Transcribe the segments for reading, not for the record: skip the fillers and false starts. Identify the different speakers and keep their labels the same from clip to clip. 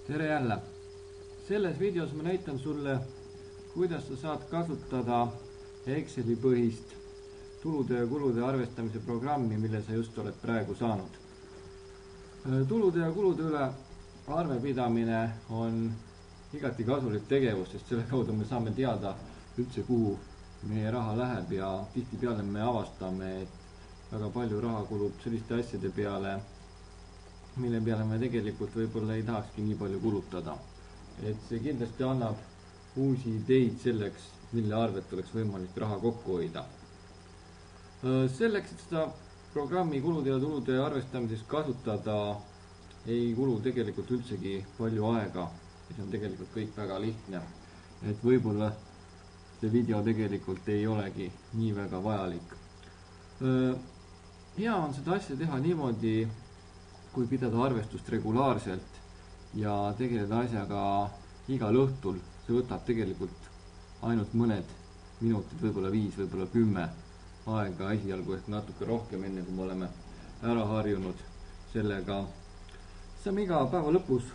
Speaker 1: Tere jälle! Selles videos ma näitan sulle, kuidas sa saad kasutada Exceli põhist tulude ja kulude arvestamise programmi, mille sa just oled praegu saanud. Tulude ja kulude üle arvepidamine on igati kasulik tegevus, sest selle kaudu me saame teada üldse, kuhu meie raha läheb ja tihtipeale me avastame, et väga palju raha kulub selliste asjade peale, mille peale me tegelikult võib-olla ei tahakski nii palju kulutada. Et see kindlasti annab uusi ideid selleks, mille arvelt oleks võimalik raha kokku hoida. Selleks, et seda programmi kulude ja tulude arvestamises kasutada, ei kulu tegelikult üldsegi palju aega. See on tegelikult kõik väga lihtne. Et võib-olla see video tegelikult ei olegi nii väga vajalik. Hea on seda asja teha niimoodi, kui pidada arvestust regulaarselt ja tegeleda asjaga igal õhtul. See võtab tegelikult ainult mõned minutid, võib-olla 5, võib-olla 10 aega esialgu ehk natuke rohkem, enne kui me oleme ära harjunud sellega. Saame iga päeva lõpus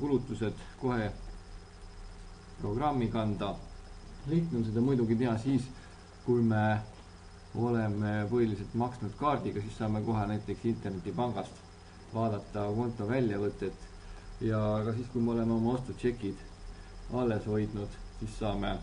Speaker 1: kulutused kohe programmi kanda. Lihtne on seda muidugi teha siis, kui me oleme põhiliselt maksnud kaardiga, siis saame kohe näiteks internetipangast vaadata konto väljavõtet ja ka siis, kui me oleme oma ostutšekid alles hoidnud, siis saame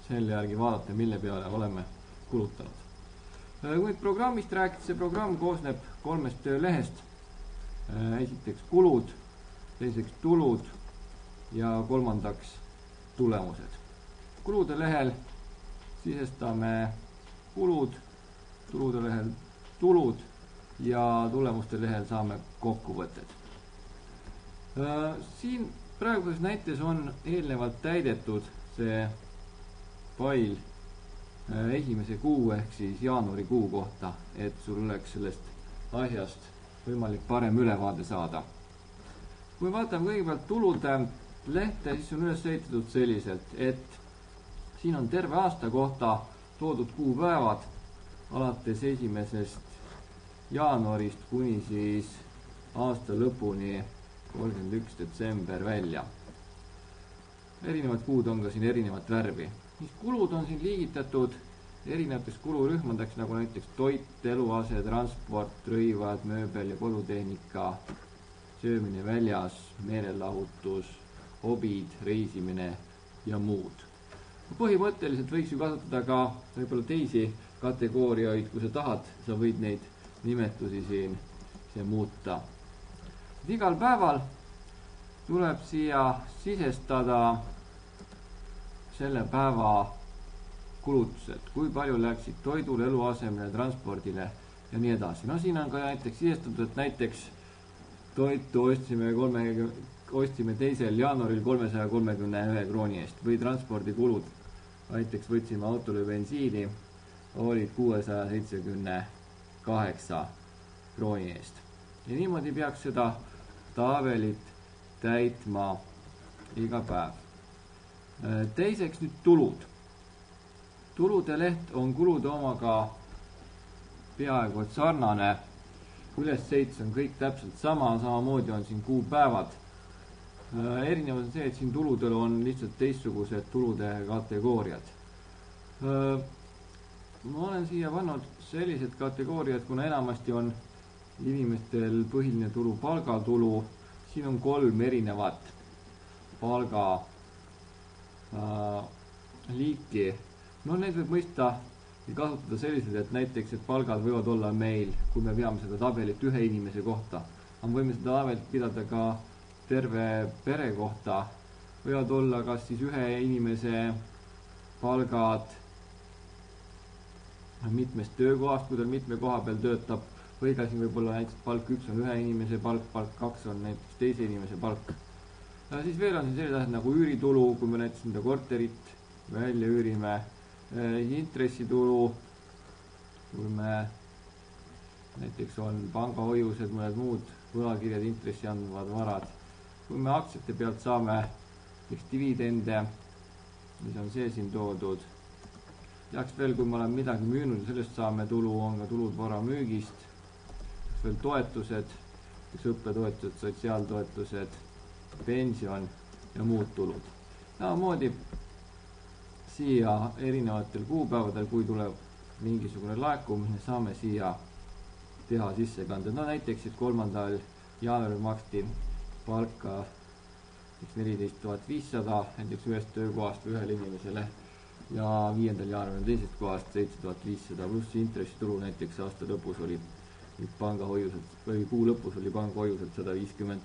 Speaker 1: selle järgi vaadata, mille peale oleme kulutanud. Kui programmist rääkida, see programm koosneb 3 töölehest. Esiteks kulud, teiseks tulud ja 3. tulemused. Kulude lehel sisestame kulud, tulude lehel tulud ja tulemuste lehel saame kokkuvõtted. Siin praeguses näites on eelnevalt täidetud see fail esimese kuu ehk siis jaanuari kuu kohta, et sul oleks sellest asjast võimalik parem ülevaade saada. Kui vaatame kõigepealt tulude lehte, siis on üles ehitatud selliselt, et siin on terve aasta kohta toodud kuupäevad alates 1. jaanuarist kuni siis aasta lõpuni 31. detsember välja. Erinevad kuud on ka siin erinevat värvi. Kulud on siin liigitatud erinevateks kulurühmadeks, nagu näiteks toit, eluase, transport, rõivad, mööbel ja kodutehnika, söömine väljas, meelelahutus, hobid, reisimine ja muud. Põhimõtteliselt võiks ju kasutada ka võib-olla teisi kategooriaid, kui sa tahad, sa võid neid nimetusi siin muuta. Igal päeval tuleb siia sisestada selle päeva kulutused, kui palju läksid toidule, eluasemele, transpordile ja nii edasi. Siin on ka näiteks sisestatud, et näiteks toitu ostsime 2. jaanuaril 331 krooni eest või transpordikulud. Näiteks võtsime autole bensiini, olid 678 krooni eest. Ja niimoodi peaks seda tabelit täitma iga päev. Teiseks nüüd tulud. Tulude leht on kulude omaga peaaegu et sarnane. Ülesehitus on kõik täpselt sama, samamoodi on siin kuupäevad. Erinevus on see, et siin tuludel on lihtsalt teistsugused tulude kategooriad. Ma olen siia pannud sellised kategooriad, kuna enamasti on inimestel põhiline tulu palgatulu. Siin on 3 erinevat palga liiki. Need võib mõista ja kasutada selliselt, et näiteks, et palgad võivad olla meil, kui me peame seda tabelit ühe inimese kohta. Võime seda tabelit pidada ka terve pere kohta. Võivad olla kas siis ühe inimese palgad mitmest töökohast, kui tal mitme koha peal töötab, või ka siin võib olla näiteks palk 1 on ühe inimese palk, palk 2 on näiteks teise inimese palk. Siis veel on siin sellised asjad nagu üüritulu, kui me näiteks enda korterit välja üürime, intressitulu, kui me näiteks on pangahoiused, mõned muud võlakirjad, intressi andvad varad. Kui me aktsiate pealt saame dividende, mis on see siin toodud. Jaks veel, kui me oleme midagi müünud ja sellest saame tulu, on ka tulud vara müügist. Veel toetused, õppetoetused, sotsiaaltoetused pension ja muud tulud. Samamoodi siia erinevatel kuupäevadel, kui tuleb mingisugune laekumine, saame siia teha sissekanded. No näiteks, et 3. jaanuaril maksti palka 14 500 näiteks ühest töökohast või ühele inimesele ja 5. jaanuaril teisest kohast 7500 pluss intressitulu näiteks aasta lõpus oli pangahoiuselt või kuu lõpus oli pangahoiuselt 150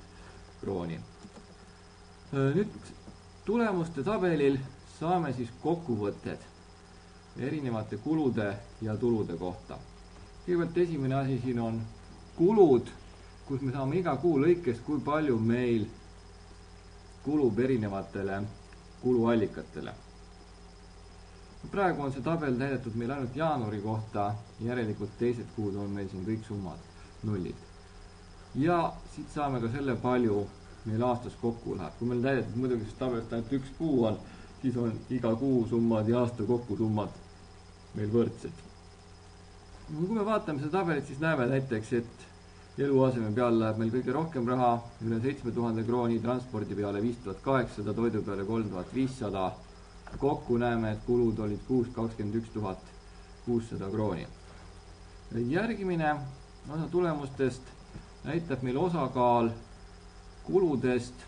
Speaker 1: krooni. Nüüd tulemuste tabelil saame siis kokkuvõtted erinevate kulude ja tulude kohta. Kõigepealt esimene asi siin on kulud, kus me saame iga kuu lõikes, kui palju meil kulub erinevatele kuluallikatele. Praegu on see tabel täidetud meil ainult jaanuari kohta, järelikult teised kuud on meil siin kõik summad nullid. Ja siit saame ka selle, palju meil aastas kokku läheb. Kui meil täidetud muidugi siis tabelist ainult üks kuu on, siis on iga kuu summad ja aasta kokku summad meil võrdsed. Kui me vaatame seda tabelit, siis näeme näiteks, et eluaseme peal läheb meil kõige rohkem raha, üle 7000 krooni, transpordi peale 5800, toidu peale 3500. Kokku näeme, et kulud olid 21 600 krooni. Järgmine osa tulemustest näitab meil osakaal kuludest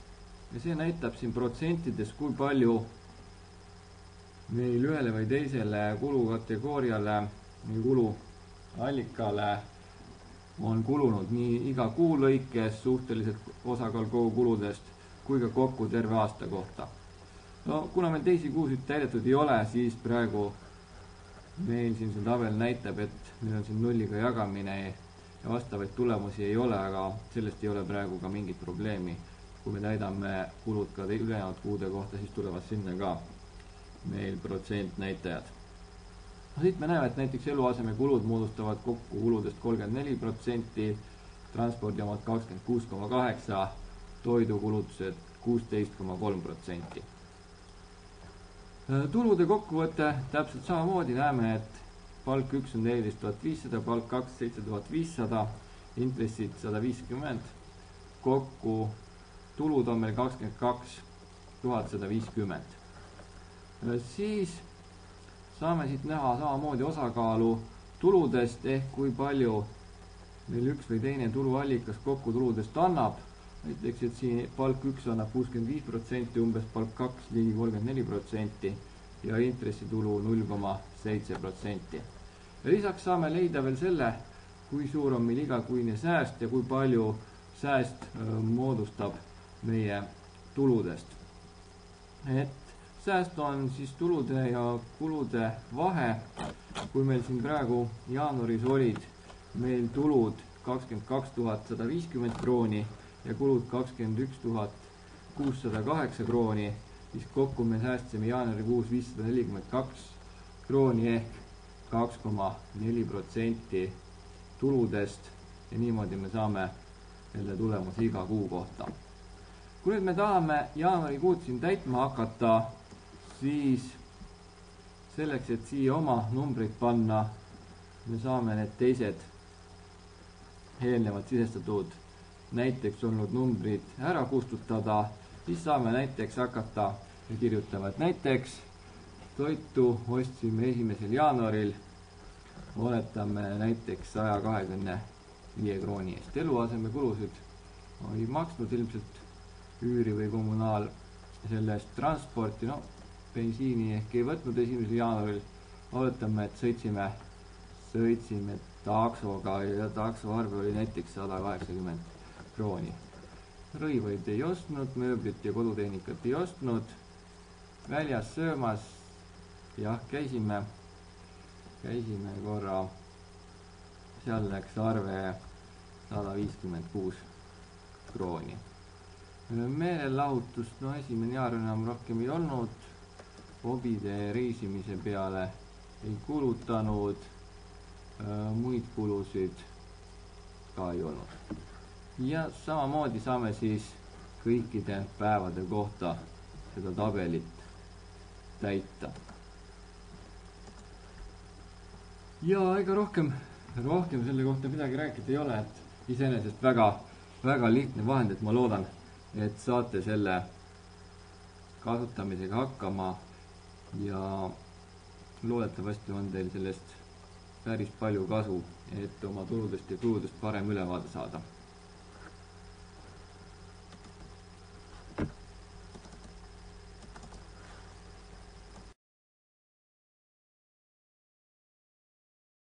Speaker 1: ja see näitab siin protsentides, kui palju meil ühele või teisele kulukategooriale või kuluallikale on kulunud nii iga kuu lõikes suhteliselt osakaal kogu kuludest kui ka kokku terve aasta kohta. No, kuna meil teisi kuusid täidetud ei ole, siis praegu meil siin see tabel näitab, et meil on siin nulliga jagamine ja vastavaid tulemusi ei ole, aga sellest ei ole praegu ka mingit probleemi. Kui me täidame kulud ka ülejäänud kuude kohta, siis tulevad sinna ka meil protsentnäitajad. Siit me näeme, et näiteks eluaseme kulud moodustavad kokku kuludest 34%, transpordi omad 26,8%, toidukulutused 16,3%. Tulude kokkuvõte täpselt samamoodi näeme, et palk 1 on 14 500, palk 2 7500, intressid 150, kokku tulud on meil 22 150. Siis saame siit näha samamoodi osakaalu tuludest ehk kui palju meil üks või teine tuluallikas kokku tuludest annab. Näiteks, et siin palk 1 annab 65%, umbes palk 2 ligi 34% ja intressitulu 0,7%. Ja lisaks saame leida veel selle, kui suur on meil igakuine sääst ja kui palju sääst moodustab meie tuludest. Et sääst on siis tulude ja kulude vahe. Kui meil siin praegu jaanuaris olid meil tulud 22 150 krooni ja kulud 21 608 krooni, siis kokku me säästsime jaanuarikuus 542 krooni ehk 2,4% tuludest ja niimoodi me saame selle tulemuse iga kuu kohta. Kui nüüd me tahame jaanuarikuud siin täitma hakata, siis selleks, et siia oma numbreid panna, me saame need teised eelnevalt sisestatud näiteks olnud numbrid ära kustutada, siis saame näiteks hakata ja kirjutama, et näiteks toitu ostsime 1. jaanuaril, oletame näiteks 125 krooni eest. Eluaseme kulusid ei maksnud ilmselt üüri või kommunaal selle eest transporti, no bensiini ehk ei võtnud 1. jaanuaril, oletame, et sõitsime taksoga ja takso arve oli näiteks 180 krooni. Rõivaid ei ostnud, mööblit ja kodutehnikat ei ostnud, väljas söömas, jah, käisime korra, seal läks arve 156 krooni. Meelelahutust, no 1. jaanuar enam rohkem ei olnud, hobide reisimise peale ei kulutanud, muid kulusid ka ei olnud. Ja samamoodi saame siis kõikide päevade kohta seda tabelit täita. Ja ega rohkem selle kohta midagi rääkida ei ole, et iseenesest väga lihtne vahend, et ma loodan, et saate selle kasutamisega hakkama ja loodetavasti on teil sellest päris palju kasu, et oma tuludest ja kuludest parem ülevaade saada.